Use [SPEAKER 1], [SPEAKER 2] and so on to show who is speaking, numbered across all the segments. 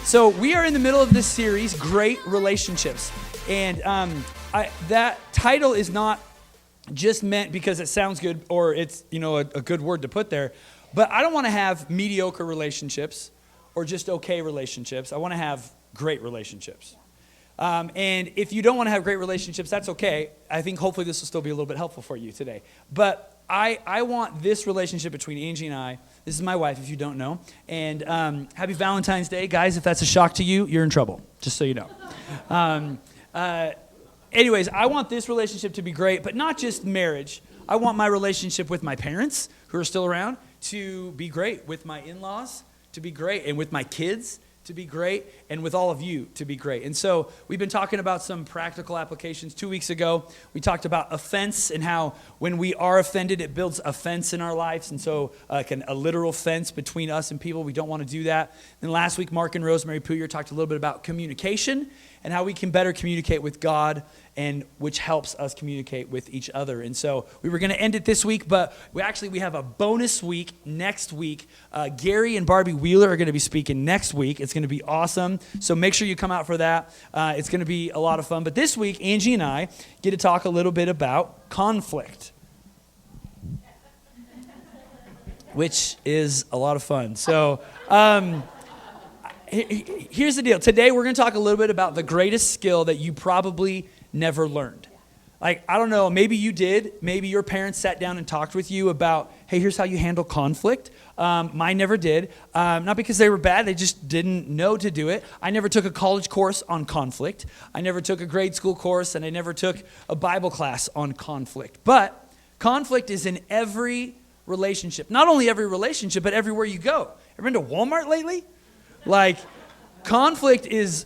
[SPEAKER 1] So we are in the middle of this series, Great Relationships. And that title is not just meant because it sounds good or it's, a good word to put there. But I don't want to have mediocre relationships or just okay relationships. I want to have great relationships. And if you don't want to have great relationships, that's okay. I think hopefully this will still be a little bit helpful for you today. But I want this relationship between Angie and I. This is my wife, if you don't know. And happy Valentine's Day. Guys, if that's a shock to you, you're in trouble, just so you know. Anyways, I want this relationship to be great, but not just marriage. I want my relationship with my parents, who are still around, to be great. With my in-laws, to be great. And with my kids, to be great, and with all of you to be great. And so we've been talking about some practical applications. 2 weeks ago, we talked about offense and how when we are offended, it builds a fence in our lives. And so a literal fence between us and people. We don't want to do that. Then last week, Mark and Rosemary Pooyer talked a little bit about communication and how we can better communicate with God, and which helps us communicate with each other. And so we were going to end it this week, but we have a bonus week next week. Gary and Barbie Wheeler are going to be speaking next week. It's going to be awesome. So make sure you come out for that. It's going to be a lot of fun. But this week, Angie and I get to talk a little bit about conflict, which is a lot of fun. So here's the deal. Today, we're going to talk a little bit about the greatest skill that you probably never learned. Like, I don't know, maybe you did. Maybe your parents sat down and talked with you about, hey, here's how you handle conflict. Mine never did. Not because they were bad, they just didn't know to do it. I never took a college course on conflict. I never took a grade school course, and I never took a Bible class on conflict. But conflict is in every relationship. Not only every relationship, but everywhere you go. Ever been to Walmart lately? Like, conflict is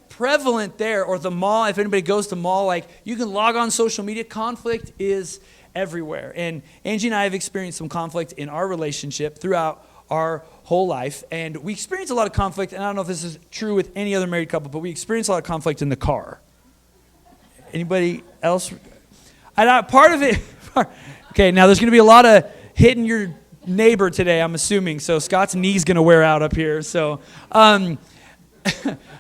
[SPEAKER 1] prevalent there, or the mall. If anybody goes to mall, like, you can log on social media. Conflict is everywhere. And Angie and I have experienced some conflict in our relationship throughout our whole life. And we experience a lot of conflict, and I don't know if this is true with any other married couple, but we experience a lot of conflict in the car. Anybody else? Part of it, okay, now there's going to be a lot of hitting your neighbor today, I'm assuming. So Scott's knee's going to wear out up here. So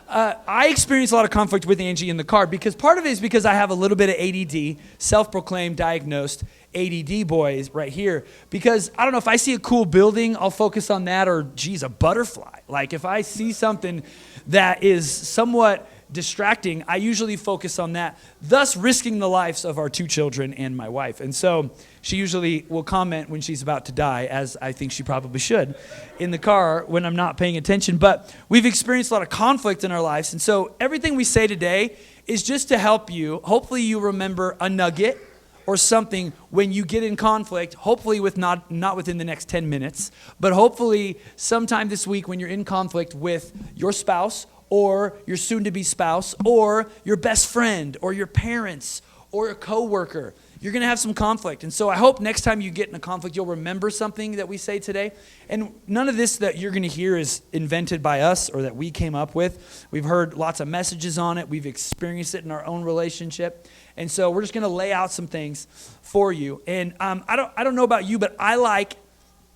[SPEAKER 1] I experience a lot of conflict with Angie in the car, because part of it is because I have a little bit of ADD, self-proclaimed diagnosed ADD boys right here. Because I don't know, if I see a cool building, I'll focus on that, or geez, a butterfly. Like, if I see something that is somewhat distracting, I usually focus on that, thus risking the lives of our 2 children and my wife. And so she usually will comment when she's about to die, as I think she probably should, in the car when I'm not paying attention. But we've experienced a lot of conflict in our lives. And so everything we say today is just to help you. Hopefully you remember a nugget or something when you get in conflict, hopefully with not within the next 10 minutes, but hopefully sometime this week when you're in conflict with your spouse or your soon-to-be spouse, or your best friend, or your parents, or a coworker. You're going to have some conflict. And so I hope next time you get in a conflict, you'll remember something that we say today. And none of this that you're going to hear is invented by us or that we came up with. We've heard lots of messages on it. We've experienced it in our own relationship. And so we're just going to lay out some things for you. And I don't know about you, but I like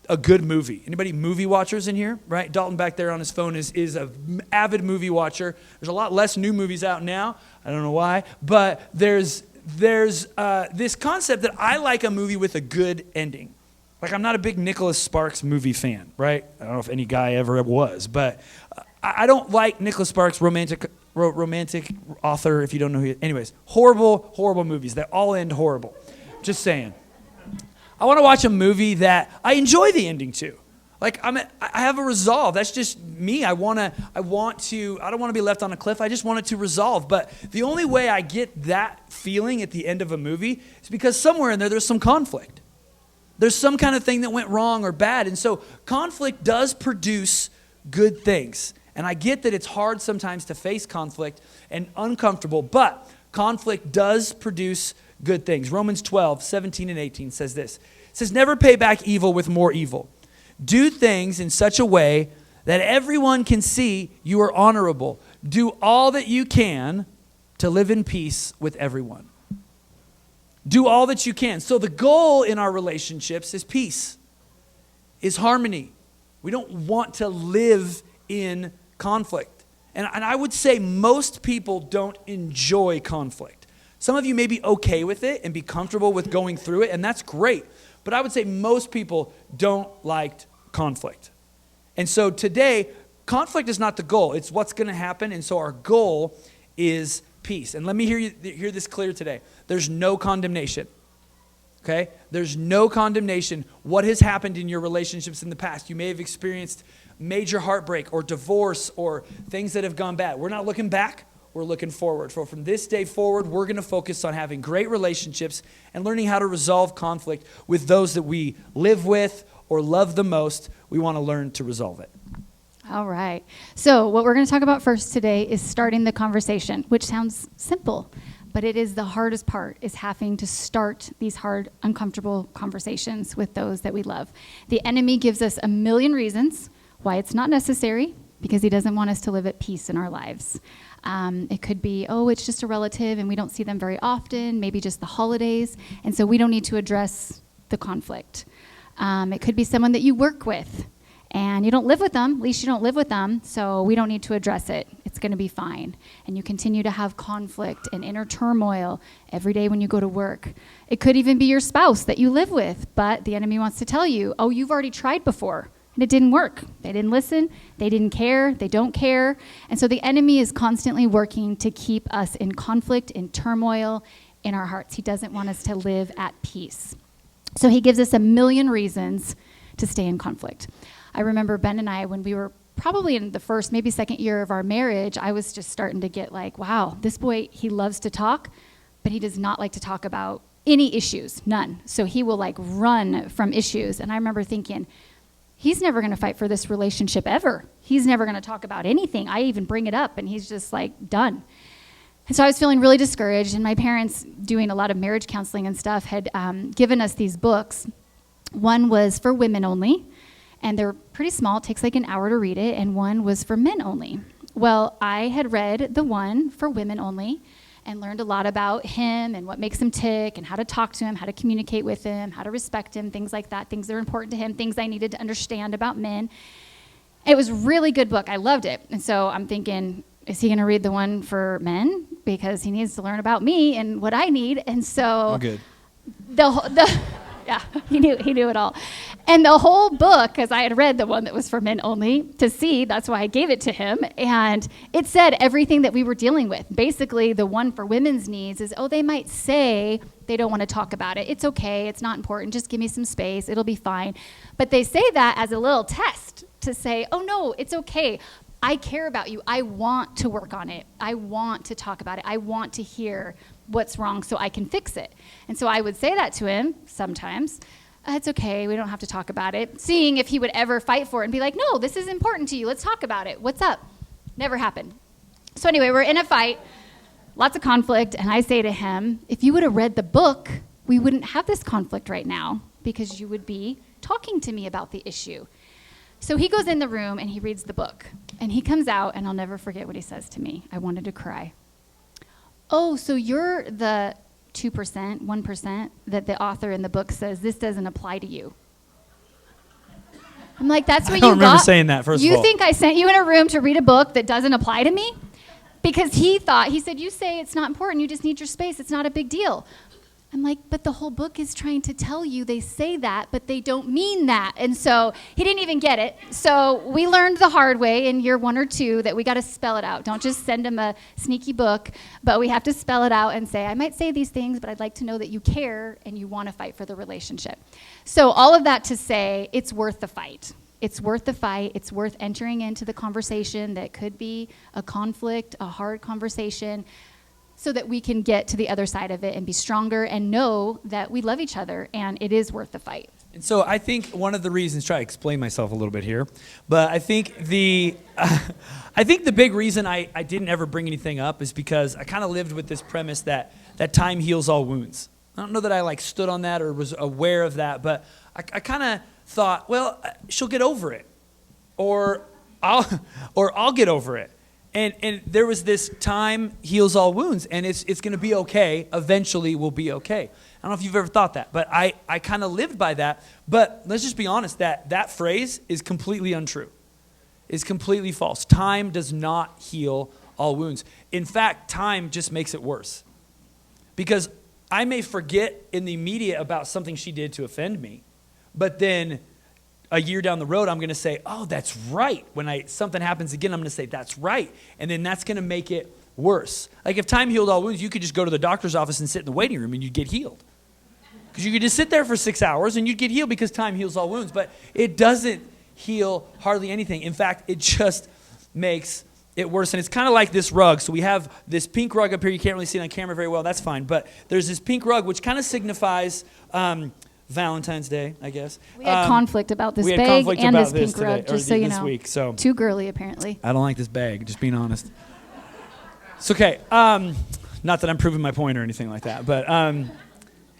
[SPEAKER 1] a good movie. Anybody movie watchers in here? Right? Dalton back there on his phone is an avid movie watcher. There's a lot less new movies out now. I don't know why. But there's this concept that I like a movie with a good ending. Like, I'm not a big Nicholas Sparks movie fan, right? I don't know if any guy ever was. But I don't like Nicholas Sparks, romantic author, if you don't know who he is. Anyways, horrible movies that all end horrible. Just saying. I want to watch a movie that I enjoy the ending to. Like, I have a resolve. That's just me. I don't want to be left on a cliff. I just want it to resolve. But the only way I get that feeling at the end of a movie is because somewhere in there's some conflict. There's some kind of thing that went wrong or bad. And so conflict does produce good things. And I get that it's hard sometimes to face conflict and uncomfortable, but conflict does produce good things. Romans 12, 17 and 18 says this. It says, never pay back evil with more evil. Do things in such a way that everyone can see you are honorable. Do all that you can to live in peace with everyone. Do all that you can. So the goal in our relationships is peace, is harmony. We don't want to live in conflict. And I would say most people don't enjoy conflict. Some of you may be okay with it and be comfortable with going through it, and that's great. But I would say most people don't like conflict. And so today, conflict is not the goal. It's what's going to happen. And so our goal is peace. And let me hear this clear today. There's no condemnation. Okay? There's no condemnation. What has happened in your relationships in the past? You may have experienced major heartbreak or divorce or things that have gone bad. We're not looking back. We're looking forward. So from this day forward, we're going to focus on having great relationships and learning how to resolve conflict with those that we live with or love the most. We want to learn to resolve it.
[SPEAKER 2] All right. So what we're going to talk about first today is starting the conversation, which sounds simple, but it is the hardest part, is having to start these hard, uncomfortable conversations with those that we love. The enemy gives us a million reasons why it's not necessary, because he doesn't want us to live at peace in our lives. It could be, it's just a relative and we don't see them very often, maybe just the holidays, and so we don't need to address the conflict. It could be someone that you work with and you don't live with them, at least you don't live with them, so we don't need to address it. It's going to be fine. And you continue to have conflict and inner turmoil every day when you go to work. It could even be your spouse that you live with, but the enemy wants to tell you, you've already tried before. And it didn't work. They didn't listen. They didn't care. They don't care. And so the enemy is constantly working to keep us in conflict, in turmoil, in our hearts. He doesn't want us to live at peace. So he gives us a million reasons to stay in conflict. I remember Ben and I, when we were probably in the first, maybe second year of our marriage, I was just starting to get like, wow, this boy, he loves to talk, but he does not like to talk about any issues, none. So he will like run from issues. And I remember thinking, he's never going to fight for this relationship ever. He's never going to talk about anything. I even bring it up, and he's just like done. And so I was feeling really discouraged, and my parents, doing a lot of marriage counseling and stuff, had given us these books. One was for women only, and they're pretty small. It takes like an hour to read it, and one was for men only. Well, I had read the one for women only and learned a lot about him and what makes him tick and how to talk to him, how to communicate with him, how to respect him, things like that, things that are important to him, things I needed to understand about men. It was a really good book. I loved it. And so I'm thinking, is he going to read the one for men? Because he needs to learn about me and what I need. And so
[SPEAKER 1] good.
[SPEAKER 2] Yeah, he knew it all. And the whole book, because I had read the one that was for men only to see, that's why I gave it to him. And it said everything that we were dealing with. Basically, the one for women's needs is, they might say they don't want to talk about it. It's okay. It's not important. Just give me some space. It'll be fine. But they say that as a little test to say, no, it's okay. I care about you. I want to work on it. I want to talk about it. I want to hear what's wrong so I can fix it. And so I would say that to him sometimes. It's okay. We don't have to talk about it. Seeing if he would ever fight for it and be like, no, this is important to you. Let's talk about it. What's up? Never happened. So anyway, we're in a fight, lots of conflict. And I say to him, if you would have read the book, we wouldn't have this conflict right now because you would be talking to me about the issue. So he goes in the room and he reads the book. And he comes out, and I'll never forget what he says to me. I wanted to cry. So you're the 2%, 1% that the author in the book says this doesn't apply to you. I'm like, that's what you got?
[SPEAKER 1] I don't remember saying that, first of all.
[SPEAKER 2] You think I sent you in a room to read a book that doesn't apply to me? Because he said, you say it's not important, you just need your space, it's not a big deal. I'm like, but the whole book is trying to tell you they say that, but they don't mean that. And so he didn't even get it. So we learned the hard way in year 1 or 2 that we got to spell it out. Don't just send him a sneaky book, but we have to spell it out and say, I might say these things, but I'd like to know that you care and you want to fight for the relationship. So all of that to say, it's worth the fight. It's worth the fight. It's worth entering into the conversation that could be a conflict, a hard conversation, so that we can get to the other side of it and be stronger and know that we love each other and it is worth the fight.
[SPEAKER 1] And so I think one of the reasons, try to explain myself a little bit here, but I think the big reason I didn't ever bring anything up is because I kind of lived with this premise that time heals all wounds. I don't know that I stood on that or was aware of that, but I kind of thought, well, she'll get over it, or I'll get over it. And there was this time heals all wounds, and it's going to be okay. Eventually, we'll be okay. I don't know if you've ever thought that, but I kind of lived by that. But let's just be honest, that phrase is completely untrue. is completely false. Time does not heal all wounds. In fact, time just makes it worse. Because I may forget in the immediate about something she did to offend me, but then a year down the road, I'm going to say, oh, that's right. When something happens again, I'm going to say, that's right. And then that's going to make it worse. Like if time healed all wounds, you could just go to the doctor's office and sit in the waiting room and you'd get healed. Because you could just sit there for 6 hours and you'd get healed because time heals all wounds. But it doesn't heal hardly anything. In fact, it just makes it worse. And it's kind of like this rug. So we have this pink rug up here. You can't really see it on camera very well. That's fine. But there's this pink rug, which kind of signifies Valentine's Day, I guess.
[SPEAKER 2] We had conflict about this bag and this pink rug, just so you know.
[SPEAKER 1] This week, so.
[SPEAKER 2] Too girly, apparently.
[SPEAKER 1] I don't like this bag, just being honest. It's okay. Not that I'm proving my point or anything like that, but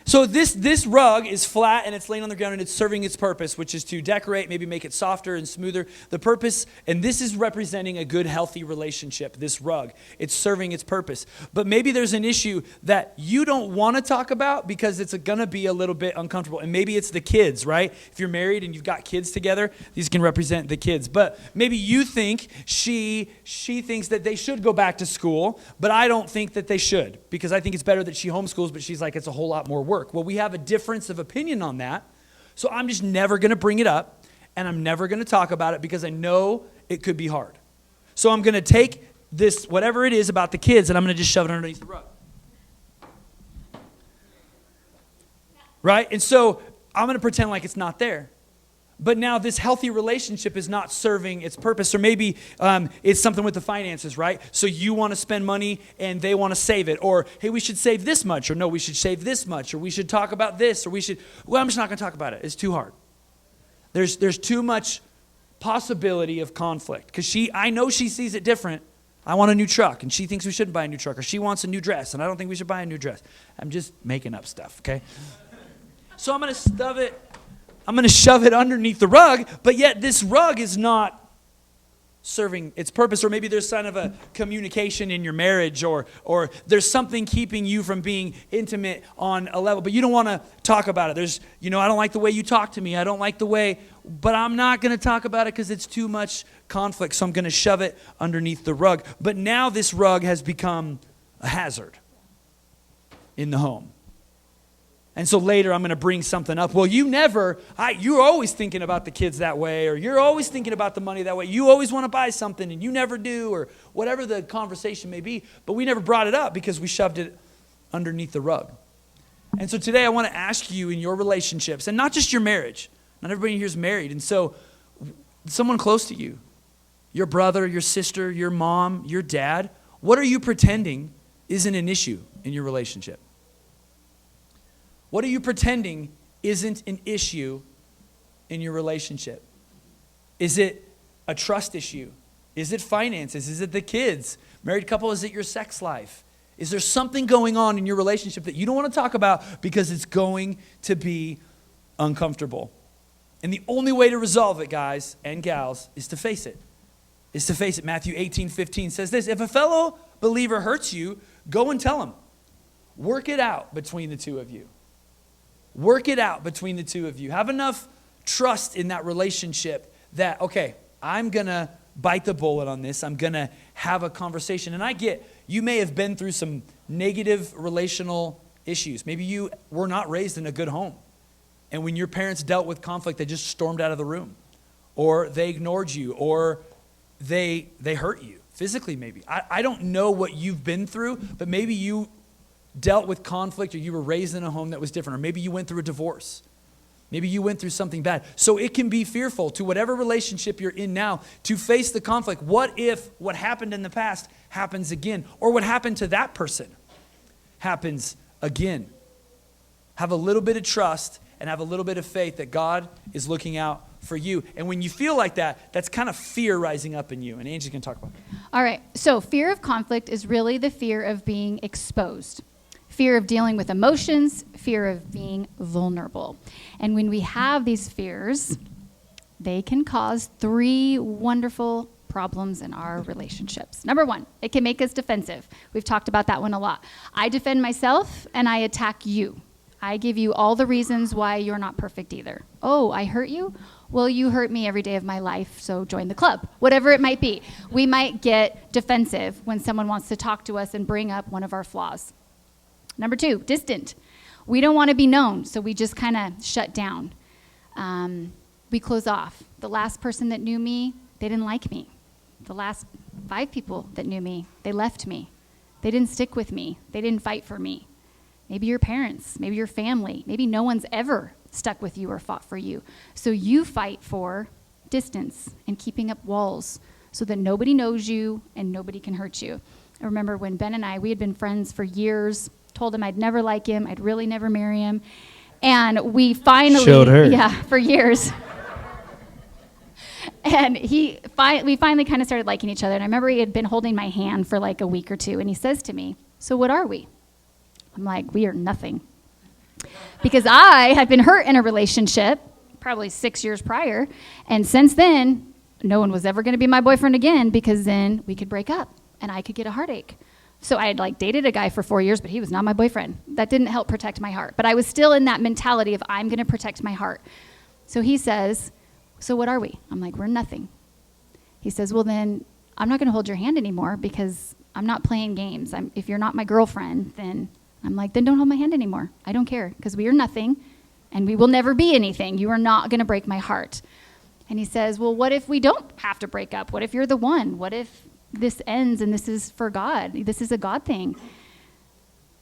[SPEAKER 1] so this rug is flat and it's laying on the ground and it's serving its purpose, which is to decorate, maybe make it softer and smoother. The purpose, and this is representing a good, healthy relationship, this rug. It's serving its purpose. But maybe there's an issue that you don't want to talk about because it's going to be a little bit uncomfortable. And maybe it's the kids, right? If you're married and you've got kids together, these can represent the kids. But maybe you think she thinks that they should go back to school, but I don't think that they should because I think it's better that she homeschools, but she's like, it's a whole lot more work. Well, we have a difference of opinion on that, so I'm just never going to bring it up, and I'm never going to talk about it because I know it could be hard. So I'm going to take this, whatever it is about the kids, and I'm going to just shove it underneath the rug. Right? And so I'm going to pretend like it's not there. But now this healthy relationship is not serving its purpose. Or maybe it's something with the finances, right? So you want to spend money and they want to save it. Or, hey, we should save this much. Or, no, we should save this much. Or we should talk about this. Or I'm just not going to talk about it. It's too hard. There's too much possibility of conflict. Because I know she sees it different. I want a new truck. And she thinks we shouldn't buy a new truck. Or she wants a new dress. And I don't think we should buy a new dress. I'm just making up stuff, okay? So I'm going to shove it underneath the rug, but yet this rug is not serving its purpose. Or maybe there's sign of a communication in your marriage, or there's something keeping you from being intimate on a level, but you don't want to talk about it. I don't like the way you talk to me. I don't like the way, but I'm not going to talk about it because it's too much conflict, so I'm going to shove it underneath the rug. But now this rug has become a hazard in the home. And so later I'm going to bring something up. Well, you're always thinking about the kids that way, or you're always thinking about the money that way. You always want to buy something and you never do, or whatever the conversation may be. But we never brought it up because we shoved it underneath the rug. And so today I want to ask you in your relationships, and not just your marriage. Not everybody here is married. And so someone close to you, your brother, your sister, your mom, your dad, what are you pretending isn't an issue in your relationship? What are you pretending isn't an issue in your relationship? Is it a trust issue? Is it finances? Is it the kids? Married couple, is it your sex life? Is there something going on in your relationship that you don't want to talk about because it's going to be uncomfortable? And the only way to resolve it, guys and gals, is to face it. Matthew 18:15 says this: if a fellow believer hurts you, go and tell him. Work it out between the two of you. Work it out between the two of you. Have enough trust in that relationship that, okay, I'm going to bite the bullet on this. I'm going to have a conversation. And I get, you may have been through some negative relational issues. Maybe you were not raised in a good home. And when your parents dealt with conflict, they just stormed out of the room. Or they ignored you. Or they hurt you. Physically, maybe. I don't know what you've been through, but maybe you dealt with conflict, or you were raised in a home that was different, or maybe you went through a divorce. Maybe you went through something bad. So it can be fearful to whatever relationship you're in now to face the conflict. What if what happened in the past happens again? Or what happened to that person happens again? Have a little bit of trust and have a little bit of faith that God is looking out for you. And when you feel like that, that's kind of fear rising up in you. And Angie's going to talk about it.
[SPEAKER 2] All right. So fear of conflict is really the fear of being exposed. Fear of dealing with emotions, fear of being vulnerable. And when we have these fears, they can cause 3 wonderful problems in our relationships. Number 1, it can make us defensive. We've talked about that one a lot. I defend myself and I attack you. I give you all the reasons why you're not perfect either. Oh, I hurt you? Well, you hurt me every day of my life, so join the club. Whatever it might be. We might get defensive when someone wants to talk to us and bring up one of our flaws. Number 2, distant. We don't want to be known, so we just kind of shut down. We close off. The last person that knew me, they didn't like me. The last 5 people that knew me, they left me. They didn't stick with me. They didn't fight for me. Maybe your parents, maybe your family, maybe no one's ever stuck with you or fought for you. So you fight for distance and keeping up walls so that nobody knows you and nobody can hurt you. I remember when Ben and I, we had been friends for years, told him I'd never like him, I'd really never marry him. And we finally,
[SPEAKER 1] showed her.
[SPEAKER 2] Yeah, for years. And we finally kind of started liking each other. And I remember he had been holding my hand for like a week or 2. And he says to me, so what are we? I'm like, we are nothing. Because I had been hurt in a relationship probably 6 years prior. And since then, no one was ever going to be my boyfriend again because then we could break up and I could get a heartache. So I had like dated a guy for 4 years, but he was not my boyfriend. That didn't help protect my heart. But I was still in that mentality of I'm going to protect my heart. So he says, so what are we? I'm like, we're nothing. He says, well, then I'm not going to hold your hand anymore because I'm not playing games. If you're not my girlfriend, then I'm like, then don't hold my hand anymore. I don't care because we are nothing and we will never be anything. You are not going to break my heart. And he says, well, what if we don't have to break up? What if you're the one? What if this ends and this is for God? This is a God thing.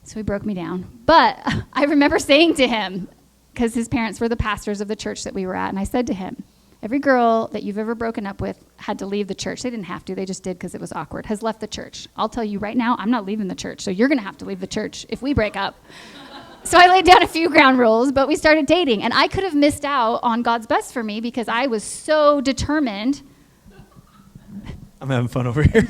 [SPEAKER 2] So he broke me down. But I remember saying to him, because his parents were the pastors of the church that we were at, and I said to him, every girl that you've ever broken up with had to leave the church. They didn't have to. They just did because it was awkward. Has left the church. I'll tell you right now, I'm not leaving the church. So you're going to have to leave the church if we break up. So I laid down a few ground rules, but we started dating. And I could have missed out on God's best for me because I was so determined.
[SPEAKER 1] I'm having fun over here.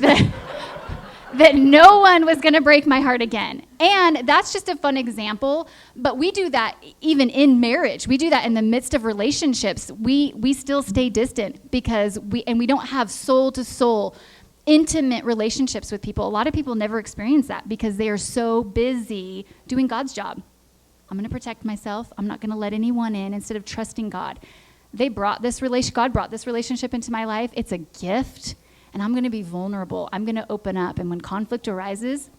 [SPEAKER 2] That no one was going to break my heart again. And that's just a fun example, but we do that even in marriage. We do that in the midst of relationships. We still stay distant because we don't have soul-to-soul, intimate relationships with people. A lot of people never experience that because they are so busy doing God's job. I'm going to protect myself. I'm not going to let anyone in instead of trusting God. God brought this relationship into my life. It's a gift. And I'm going to be vulnerable. I'm going to open up. And when conflict arises,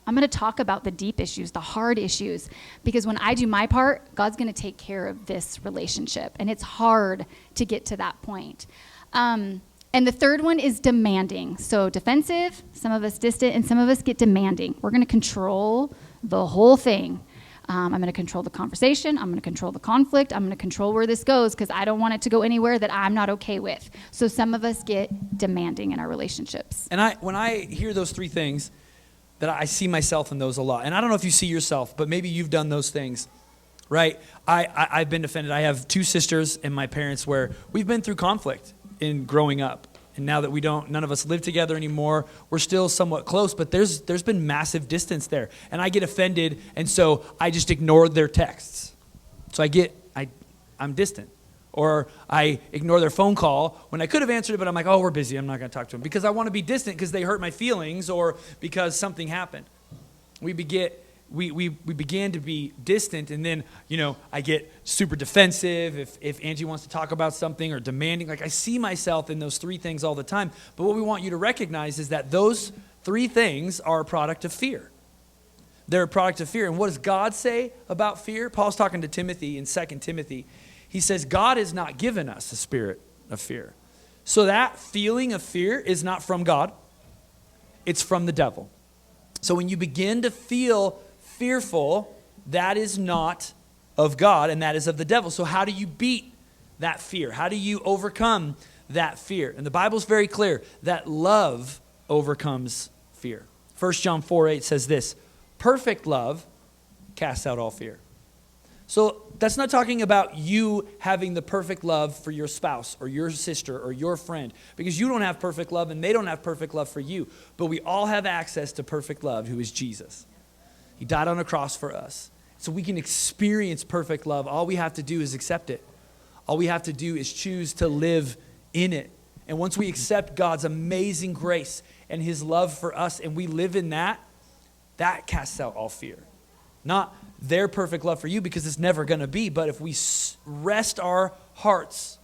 [SPEAKER 2] I'm going to talk about the deep issues, the hard issues. Because when I do my part, God's going to take care of this relationship. And it's hard to get to that point. And the third one is demanding. So defensive, some of us distant, and some of us get demanding. We're going to control the whole thing. I'm going to control the conversation. I'm going to control the conflict. I'm going to control where this goes because I don't want it to go anywhere that I'm not okay with. So some of us get demanding in our relationships.
[SPEAKER 1] And when I hear those 3 things, that I see myself in those a lot. And I don't know if you see yourself, but maybe you've done those things, right? I've been defended. I have 2 sisters and my parents where we've been through conflict in growing up. And now that none of us live together anymore, we're still somewhat close, but there's been massive distance there. And I get offended, and so I just ignore their texts. So I'm distant. Or I ignore their phone call when I could have answered it, but I'm like, oh, we're busy. I'm not going to talk to them. Because I want to be distant because they hurt my feelings or because something happened. We began to be distant, and then, I get super defensive if Angie wants to talk about something or demanding. Like, I see myself in those 3 things all the time. But what we want you to recognize is that those 3 things are a product of fear. They're a product of fear. And what does God say about fear? Paul's talking to Timothy in 2 Timothy. He says, God has not given us a spirit of fear. So that feeling of fear is not from God. It's from the devil. So when you begin to feel fearful, that is not of God, and that is of the devil. So how do you beat that fear? How do you overcome that fear? And the Bible's very clear that love overcomes fear. 1 John 4:8 says this, perfect love casts out all fear. So that's not talking about you having the perfect love for your spouse or your sister or your friend, because you don't have perfect love and they don't have perfect love for you. But we all have access to perfect love, who is Jesus. He died on a cross for us. So we can experience perfect love. All we have to do is accept it. All we have to do is choose to live in it. And once we accept God's amazing grace and his love for us and we live in that, that casts out all fear. Not their perfect love for you, because it's never going to be. But if we rest our hearts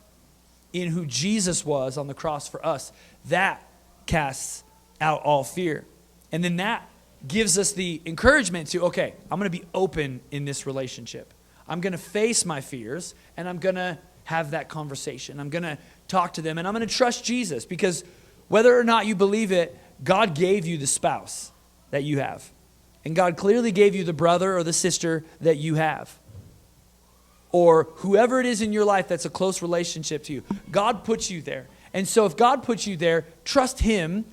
[SPEAKER 1] in who Jesus was on the cross for us, that casts out all fear. And then that gives us the encouragement to, okay, I'm going to be open in this relationship. I'm going to face my fears, and I'm going to have that conversation. I'm going to talk to them, and I'm going to trust Jesus, because whether or not you believe it, God gave you the spouse that you have. And God clearly gave you the brother or the sister that you have. Or whoever it is in your life that's a close relationship to you. God puts you there. And so if God puts you there, trust him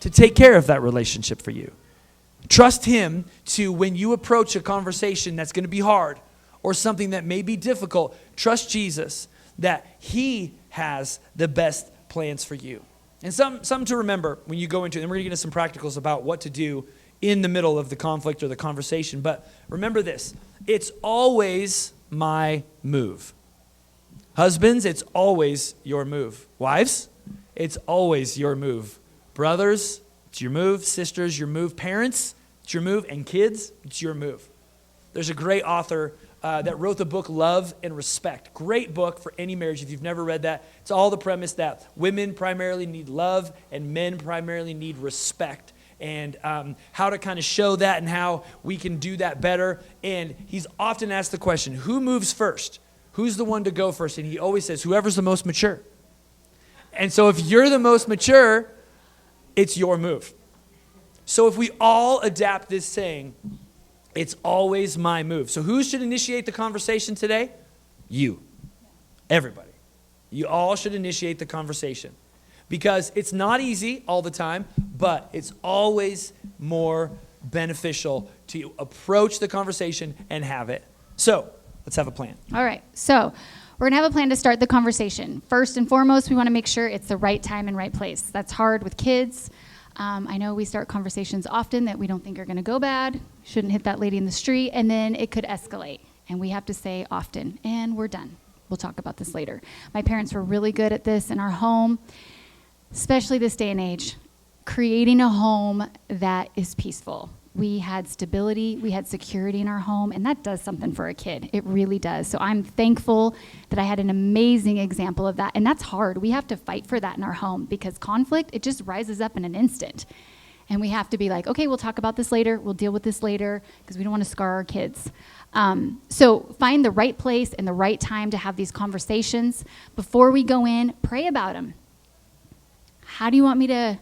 [SPEAKER 1] to take care of that relationship for you. Trust him to, when you approach a conversation that's going to be hard or something that may be difficult, trust Jesus that he has the best plans for you. And something to remember when you go into it, and we're going to get into some practicals about what to do in the middle of the conflict or the conversation. But remember this, it's always my move. Husbands, it's always your move. Wives, it's always your move. Brothers, it's your move. Sisters, your move. Parents, it's your move. And kids, it's your move. There's a great author that wrote the book Love and Respect. Great book for any marriage if you've never read that. It's all the premise that women primarily need love and men primarily need respect. And how to kind of show that and how we can do that better. And he's often asked the question, who moves first? Who's the one to go first? And he always says, whoever's the most mature. And so if you're the most mature, it's your move. So if we all adapt this saying, it's always my move. So who should initiate the conversation today? You. Everybody. You all should initiate the conversation. Because it's not easy all the time, but it's always more beneficial to approach the conversation and have it. So let's have a plan.
[SPEAKER 2] All right. So we're going to have a plan to start the conversation. First and foremost, we want to make sure it's the right time and right place. That's hard with kids. I know we start conversations often that we don't think are going to go bad. Shouldn't hit that lady in the street. And then it could escalate. And we have to say often, and we're done. We'll talk about this later. My parents were really good at this in our home, especially this day and age, creating a home that is peaceful. We had stability, we had security in our home, and that does something for a kid. It really does. So I'm thankful that I had an amazing example of that, and that's hard. We have to fight for that in our home because conflict, it just rises up in an instant. And we have to be like, okay, we'll talk about this later, we'll deal with this later, because we don't want to scar our kids. So find the right place and the right time to have these conversations. Before we go in, pray about them. How do you want me to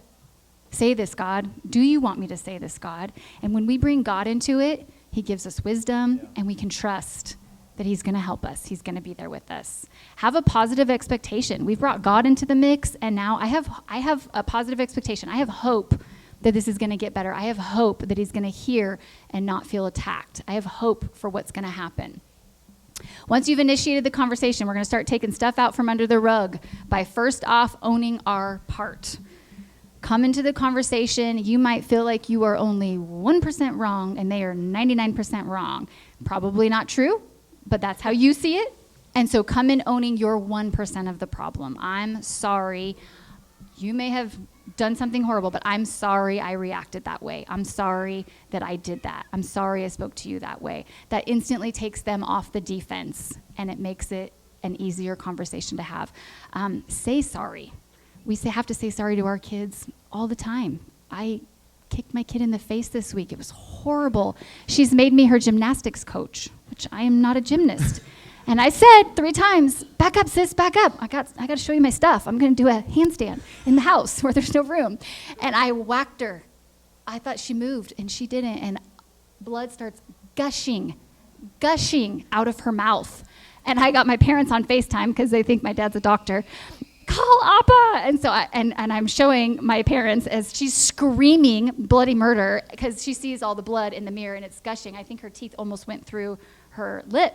[SPEAKER 2] say this, God? Do you want me to say this, God? And when we bring God into it, he gives us wisdom, and we can trust that he's going to help us. He's going to be there with us. Have a positive expectation. We've brought God into the mix, and now I have a positive expectation. I have hope that this is going to get better. I have hope that he's going to hear and not feel attacked. I have hope for what's going to happen. Once you've initiated the conversation, we're going to start taking stuff out from under the rug by first off owning our part. Come into the conversation. You might feel like you are only 1% wrong and they are 99% wrong. Probably not true, but that's how you see it. And so come in owning your 1% of the problem. I'm sorry. You may have done something horrible, but I'm sorry I reacted that way. I'm sorry that I did that. I'm sorry I spoke to you that way. That instantly takes them off the defense, and it makes it an easier conversation to have. Say sorry. We have to say sorry to our kids all the time. I kicked my kid in the face this week. It was horrible. She's made me her gymnastics coach, which I am not a gymnast. And I said 3 times, back up, sis, back up. I got to show you my stuff. I'm going to do a handstand in the house where there's no room. And I whacked her. I thought she moved, and she didn't. And blood starts gushing out of her mouth. And I got my parents on FaceTime because they think my dad's a doctor. Call Appa! And so I'm showing my parents as she's screaming bloody murder because she sees all the blood in the mirror, and it's gushing. I think her teeth almost went through her lip.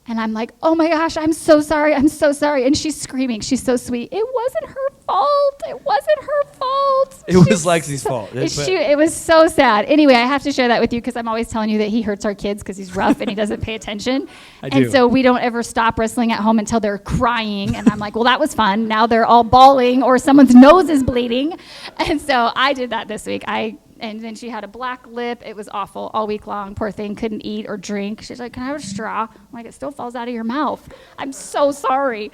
[SPEAKER 2] And I'm like, oh my gosh, I'm so sorry. And she's screaming. She's so sweet. It wasn't her fault.
[SPEAKER 1] It was Lexi's fault.
[SPEAKER 2] It was so sad. Anyway, I have to share that with you because I'm always telling you that he hurts our kids because he's rough and he doesn't pay attention. And so we don't ever stop wrestling at home until they're crying. And I'm like, well, that was fun. Now they're all bawling or someone's nose is bleeding. And so I did that this week. And then she had a black lip. It was awful all week long. Poor thing, couldn't eat or drink. She's like, can I have a straw? I'm like, it still falls out of your mouth. I'm so sorry.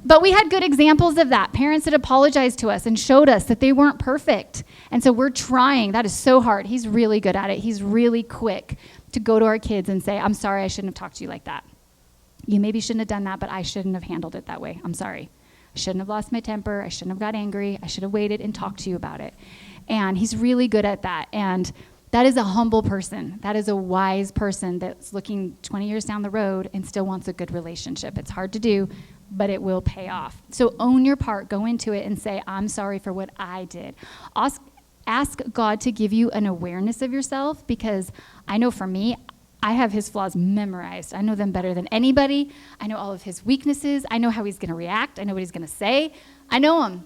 [SPEAKER 2] But we had good examples of that. Parents that apologized to us and showed us that they weren't perfect. And so we're trying. That is so hard. He's really good at it. He's really quick to go to our kids and say, I'm sorry, I shouldn't have talked to you like that. You maybe shouldn't have done that, but I shouldn't have handled it that way. I'm sorry. I shouldn't have lost my temper. I shouldn't have got angry. I should have waited and talked to you about it. And he's really good at that. And that is a humble person. That is a wise person that's looking 20 years down the road and still wants a good relationship. It's hard to do, but it will pay off. So own your part. Go into it and say, I'm sorry for what I did. Ask God to give you an awareness of yourself, because I know for me, I have his flaws memorized. I know them better than anybody. I know all of his weaknesses. I know how he's going to react. I know what he's going to say. I know him.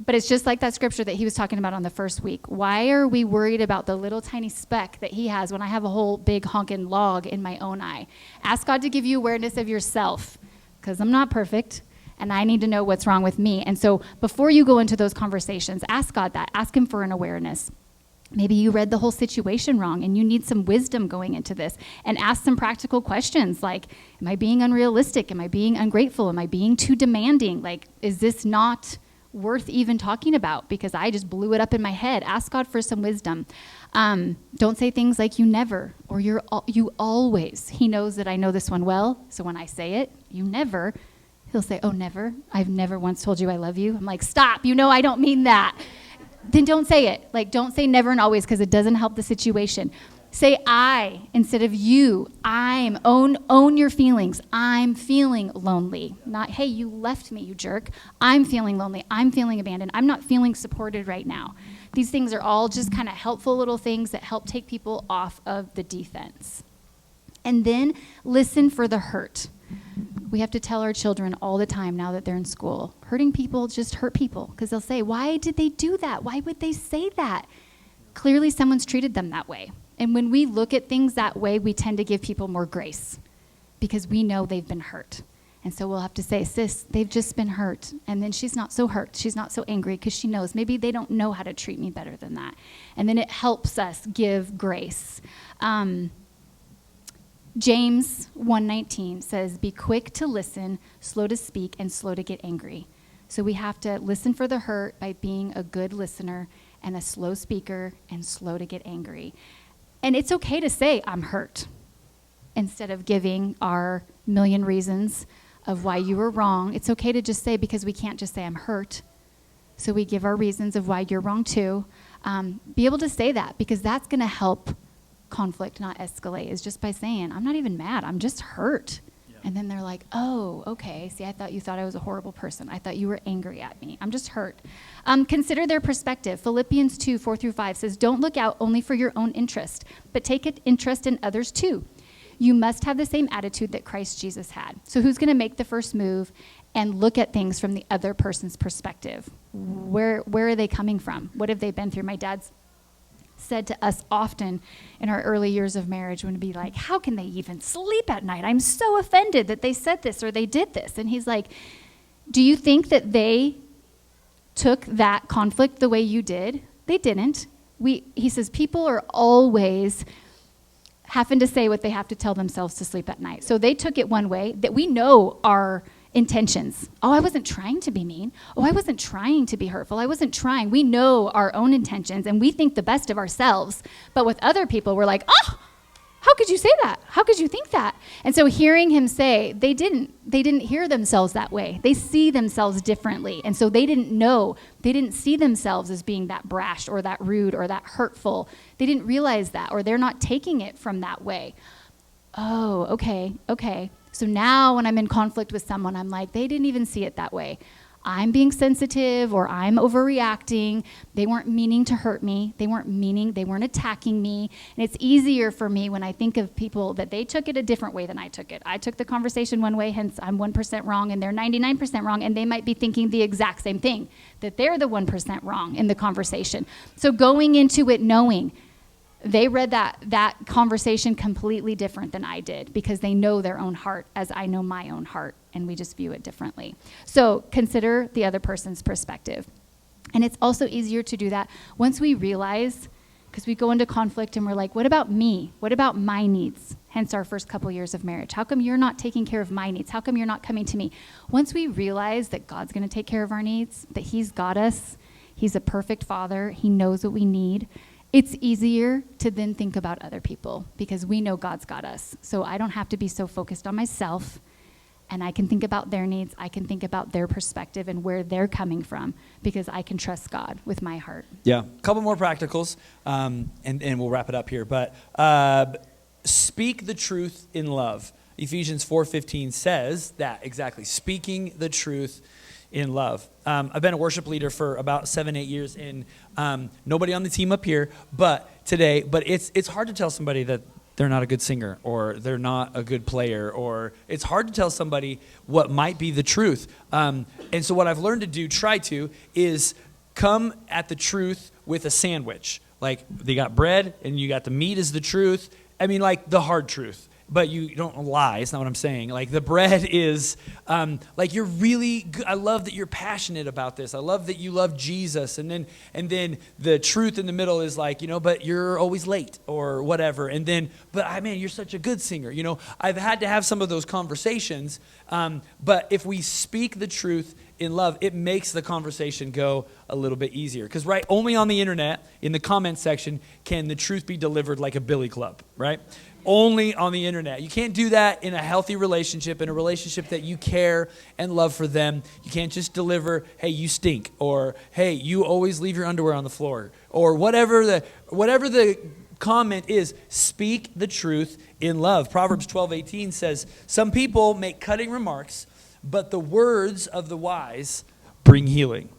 [SPEAKER 2] But it's just like that scripture that he was talking about on the first week. Why are we worried about the little tiny speck that he has when I have a whole big honking log in my own eye? Ask God to give you awareness of yourself, because I'm not perfect, and I need to know what's wrong with me. And so before you go into those conversations, ask God that. Ask him for an awareness. Maybe you read the whole situation wrong and you need some wisdom going into this, and ask some practical questions like, am I being unrealistic? Am I being ungrateful? Am I being too demanding? Like, is this not worth even talking about because I just blew it up in my head? Ask God for some wisdom. Don't say things like you never or you always. He knows that I know this one well, so when I say it, you never, he'll say, oh, never? I've never once told you I love you. I'm like, stop, you know I don't mean that. Then don't say it. Like, don't say never and always, because it doesn't help the situation. Say I instead of you. Own your feelings. I'm feeling lonely. Not, hey, you left me, you jerk. I'm feeling lonely. I'm feeling abandoned. I'm not feeling supported right now. These things are all just kind of helpful little things that help take people off of the defense. And then listen for the hurt. We have to tell our children all the time now that they're in school, hurting people just hurt people, because they'll say, why did they do that? Why would they say that? Clearly someone's treated them that way. And when we look at things that way, we tend to give people more grace because we know they've been hurt. And so we'll have to say, sis, they've just been hurt. And then she's not so hurt. She's not so angry because she knows maybe they don't know how to treat me better than that. And then it helps us give grace. James 1:19 says, be quick to listen, slow to speak, and slow to get angry. So we have to listen for the hurt by being a good listener and a slow speaker and slow to get angry. And it's okay to say, I'm hurt, instead of giving our million reasons of why you were wrong. It's okay to just say, because we can't just say, I'm hurt. So we give our reasons of why you're wrong too. Be able to say that, because that's going to help conflict not escalate, is just by saying, I'm not even mad, I'm just hurt. Yeah. And then they're like, oh, okay, see, I thought you thought I was a horrible person. I thought you were angry at me. I'm just hurt. Consider their perspective. Philippians 2:4-5 says, don't look out only for your own interest, but take an interest in others too. You must have the same attitude that Christ Jesus had. So who's going to make the first move and look at things from the other person's perspective? Where are they coming from? What have they been through? My dad's said to us often in our early years of marriage, when it'd be like, how can they even sleep at night? I'm so offended that they said this or they did this. And he's like, do you think that they took that conflict the way you did? They didn't. He says, people are always having to say what they have to tell themselves to sleep at night. So they took it one way that we know our intentions. Oh, I wasn't trying to be mean. Oh, I wasn't trying to be hurtful. I wasn't trying. We know our own intentions and we think the best of ourselves. But with other people, we're like, oh, how could you say that? How could you think that? And so hearing him say, they didn't hear themselves that way. They see themselves differently. And so they didn't see themselves as being that brash or that rude or that hurtful. They didn't realize that, or they're not taking it from that way. Oh, okay. So now when I'm in conflict with someone, I'm like, they didn't even see it that way. I'm being sensitive, or I'm overreacting. They weren't meaning to hurt me. They weren't attacking me. And it's easier for me when I think of people that they took it a different way than I took it. I took the conversation one way, hence I'm 1% wrong and they're 99% wrong, and they might be thinking the exact same thing, that they're the 1% wrong in the conversation. So going into it knowing, they read that conversation completely different than I did, because they know their own heart as I know my own heart, and we just view it differently. So consider the other person's perspective. And it's also easier to do that once we realize, because we go into conflict and we're like, what about me? What about my needs? Hence our first couple years of marriage. How come you're not taking care of my needs? How come you're not coming to me? Once we realize that God's going to take care of our needs, that he's got us, he's a perfect father, he knows what we need, it's easier to then think about other people because we know God's got us. So I don't have to be so focused on myself, and I can think about their needs. I can think about their perspective and where they're coming from because I can trust God with my heart.
[SPEAKER 1] Yeah, a couple more practicals, and we'll wrap it up here. But speak the truth in love. Ephesians 4:15 says that exactly, speaking the truth in love. I've been a worship leader for about 7-8 years, and nobody on the team up here, but it's hard to tell somebody that they're not a good singer or they're not a good player, or it's hard to tell somebody what might be the truth. And so what I've learned to do, is come at the truth with a sandwich. Like they got bread and you got the meat is the truth. I mean, like the hard truth. But you don't lie. It's not what I'm saying. Like the bread is, like you're really good. I love that you're passionate about this. I love that you love Jesus. And then the truth in the middle is like, but you're always late or whatever. And then, man, you're such a good singer. I've had to have some of those conversations. But if we speak the truth in love, it makes the conversation go a little bit easier. Because only on the internet, in the comment section, can the truth be delivered like a billy club, right? Only on the internet. You can't do that in a healthy relationship, in a relationship that you care and love for them. You can't just deliver, hey, you stink, or hey, you always leave your underwear on the floor, or whatever the comment is. Speak the truth in love. Proverbs 12:18 says, some people make cutting remarks, but the words of the wise bring healing.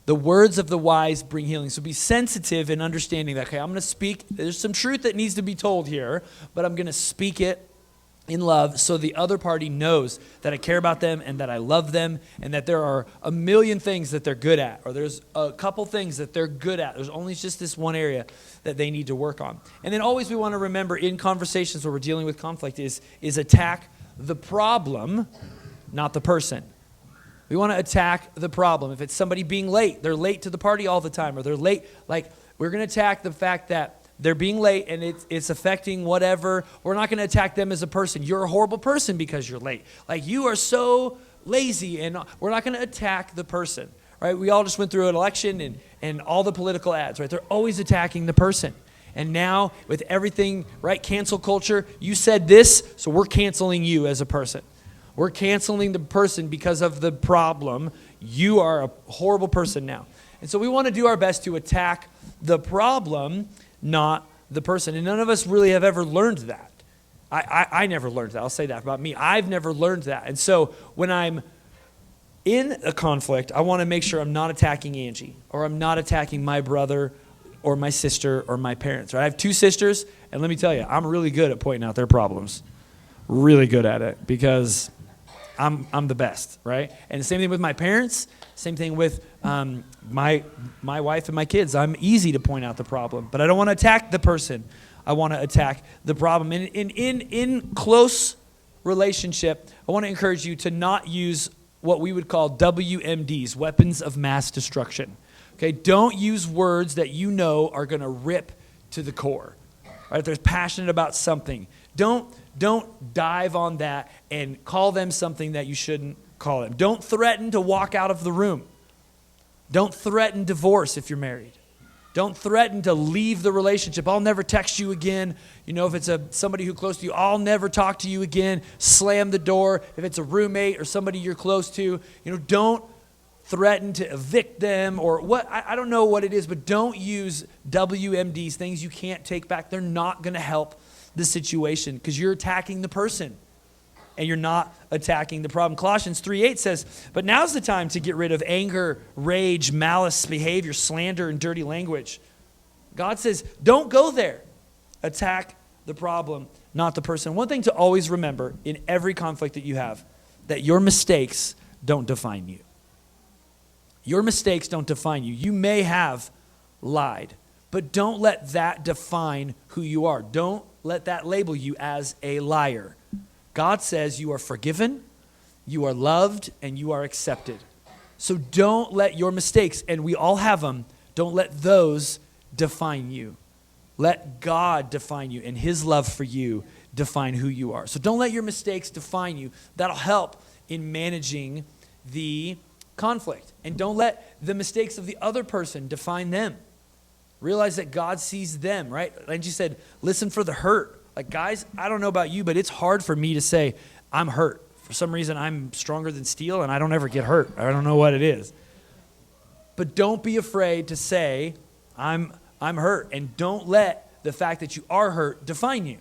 [SPEAKER 1] The words of the wise bring healing. So be sensitive in understanding that, okay, I'm going to speak. There's some truth that needs to be told here, but I'm going to speak it in love so the other party knows that I care about them and that I love them and that there are a million things that they're good at, or there's a couple things that they're good at. There's only just this one area that they need to work on. And then always we want to remember in conversations where we're dealing with conflict is attack the problem, not the person. We want to attack the problem. If it's somebody being late, they're late to the party all the time, or they're late, we're going to attack the fact that they're being late and it's affecting whatever. We're not going to attack them as a person. You're a horrible person because you're late. Like, you are so lazy, and we're not going to attack the person, right? We all just went through an election and all the political ads, right? They're always attacking the person. And now with everything, right, cancel culture, you said this, so we're canceling you as a person. We're canceling the person because of the problem. You are a horrible person now. And so we want to do our best to attack the problem, not the person. And none of us really have ever learned that. I never learned that. I'll say that about me. I've never learned that. And so when I'm in a conflict, I want to make sure I'm not attacking Angie, or I'm not attacking my brother or my sister or my parents. Right? I have 2 sisters, and let me tell you, I'm really good at pointing out their problems. Really good at it, because I'm the best, right? And the same thing with my parents, same thing with my wife and my kids. I'm easy to point out the problem, but I don't want to attack the person. I want to attack the problem. And in close relationship, I want to encourage you to not use what we would call WMDs, weapons of mass destruction. Okay, don't use words that you know are going to rip to the core. Right? If they're passionate about something, don't dive on that and call them something that you shouldn't call them. Don't threaten to walk out of the room. Don't threaten divorce if you're married. Don't threaten to leave the relationship. I'll never text you again. If it's somebody who's close to you, I'll never talk to you again. Slam the door. If it's a roommate or somebody you're close to, don't threaten to evict them or what. I don't know what it is, but don't use WMDs, things you can't take back. They're not going to help the situation because you're attacking the person and you're not attacking the problem. Colossians 3:8 says, but now's the time to get rid of anger, rage, malice, behavior, slander, and dirty language. God says, don't go there. Attack the problem, not the person. One thing to always remember in every conflict that you have, that your mistakes don't define you. Your mistakes don't define you. You may have lied, but don't let that define who you are. Don't let that label you as a liar. God says you are forgiven, you are loved, and you are accepted. So don't let your mistakes, and we all have them, don't let those define you. Let God define you and his love for you define who you are. So don't let your mistakes define you. That'll help in managing the conflict. And don't let the mistakes of the other person define them. Realize that God sees them, right? Angie said, listen for the hurt. Like, guys, I don't know about you, but it's hard for me to say, I'm hurt. For some reason, I'm stronger than steel, and I don't ever get hurt. I don't know what it is. But don't be afraid to say, I'm hurt. And don't let the fact that you are hurt define you.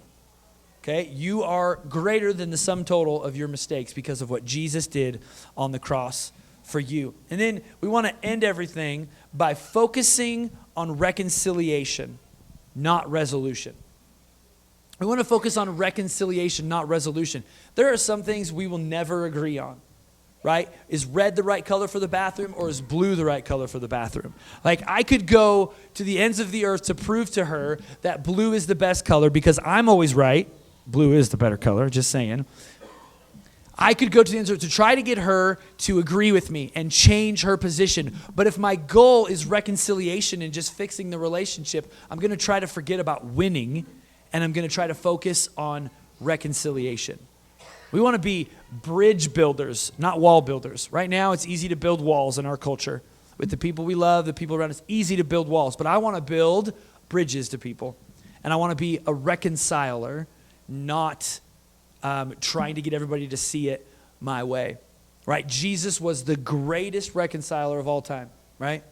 [SPEAKER 1] Okay? You are greater than the sum total of your mistakes because of what Jesus did on the cross for you. And then we want to end everything by focusing on reconciliation, not resolution. We want to focus on reconciliation, not resolution. There are some things we will never agree on, right? Is red the right color for the bathroom, or is blue the right color for the bathroom? Like, I could go to the ends of the earth to prove to her that blue is the best color because I'm always right. Blue is the better color, just saying. I could go to the ends of the earth to try to get her to agree with me and change her position. But if my goal is reconciliation and just fixing the relationship, I'm going to try to forget about winning, and I'm going to try to focus on reconciliation. We want to be bridge builders, not wall builders. Right now, it's easy to build walls in our culture. With the people we love, the people around us, easy to build walls. But I want to build bridges to people. And I want to be a reconciler, not trying to get everybody to see it my way. Right? Jesus was the greatest reconciler of all time. Right?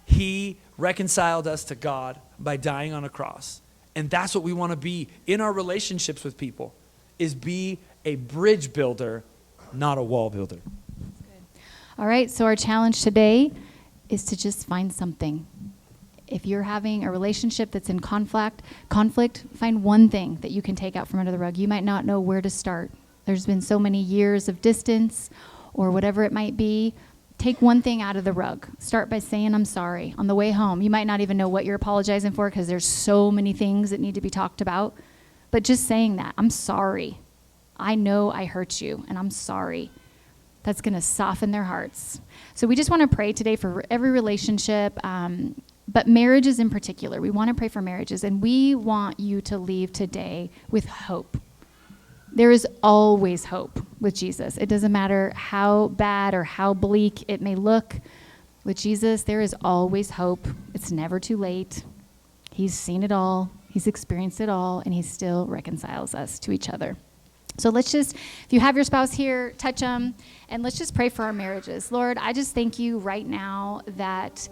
[SPEAKER 1] He reconciled us to God by dying on a cross. And that's what we want to be in our relationships with people, is be a bridge builder, not a wall builder.
[SPEAKER 2] That's good. All right, so our challenge today is to just find something. If you're having a relationship that's in conflict, find one thing that you can take out from under the rug. You might not know where to start. There's been so many years of distance or whatever it might be. Take one thing out of the rug. Start by saying, I'm sorry. On the way home, you might not even know what you're apologizing for because there's so many things that need to be talked about. But just saying that, I'm sorry. I know I hurt you, and I'm sorry. That's going to soften their hearts. So we just want to pray today for every relationship, but marriages in particular. We want to pray for marriages, and we want you to leave today with hope. There is always hope with Jesus. It doesn't matter how bad or how bleak it may look. With Jesus, there is always hope. It's never too late. He's seen it all. He's experienced it all, and he still reconciles us to each other. So let's just, if you have your spouse here, touch them, and let's just pray for our marriages. Lord, I just thank you right now that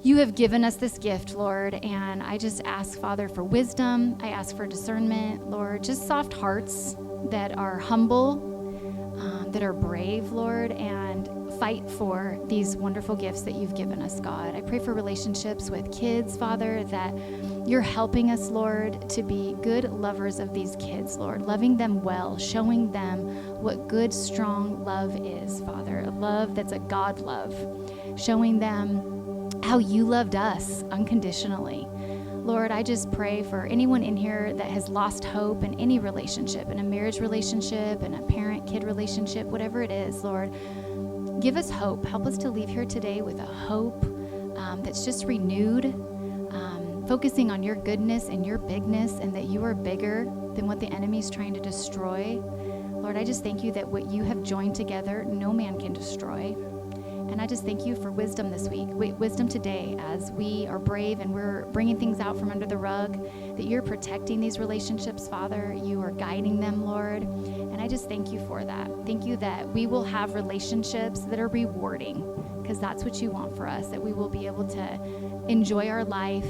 [SPEAKER 2] you have given us this gift, Lord, and I just ask, Father, for wisdom. I ask for discernment, Lord, just soft hearts that are humble, that are brave, Lord, and fight for these wonderful gifts that you've given us, God. I pray for relationships with kids, Father, that you're helping us, Lord, to be good lovers of these kids, Lord, loving them well, showing them what good, strong love is, Father, a love that's a God love, showing them how you loved us unconditionally. Lord, I just pray for anyone in here that has lost hope in any relationship, in a marriage relationship, in a parent-kid relationship, whatever it is, Lord, give us hope. Help us to leave here today with a hope that's just renewed, focusing on your goodness and your bigness, and that you are bigger than what the enemy's trying to destroy. Lord, I just thank you that what you have joined together, no man can destroy. And I just thank you for wisdom this week, wisdom today, as we are brave and we're bringing things out from under the rug, that you're protecting these relationships, Father. You are guiding them, Lord. And I just thank you for that. Thank you that we will have relationships that are rewarding, because that's what you want for us, that we will be able to enjoy our life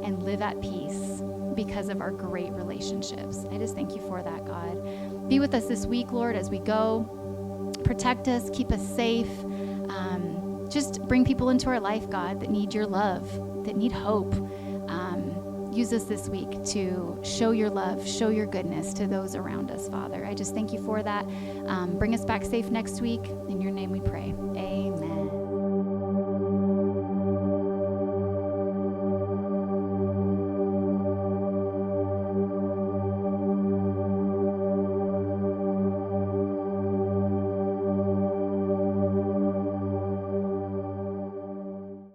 [SPEAKER 2] and live at peace because of our great relationships. I just thank you for that, God. Be with us this week, Lord, as we go. Protect us, keep us safe. Just bring people into our life, God, that need your love, that need hope. Use us this week to show your love, show your goodness to those around us, Father. I just thank you for that. Bring us back safe next week. In your name we pray. Amen.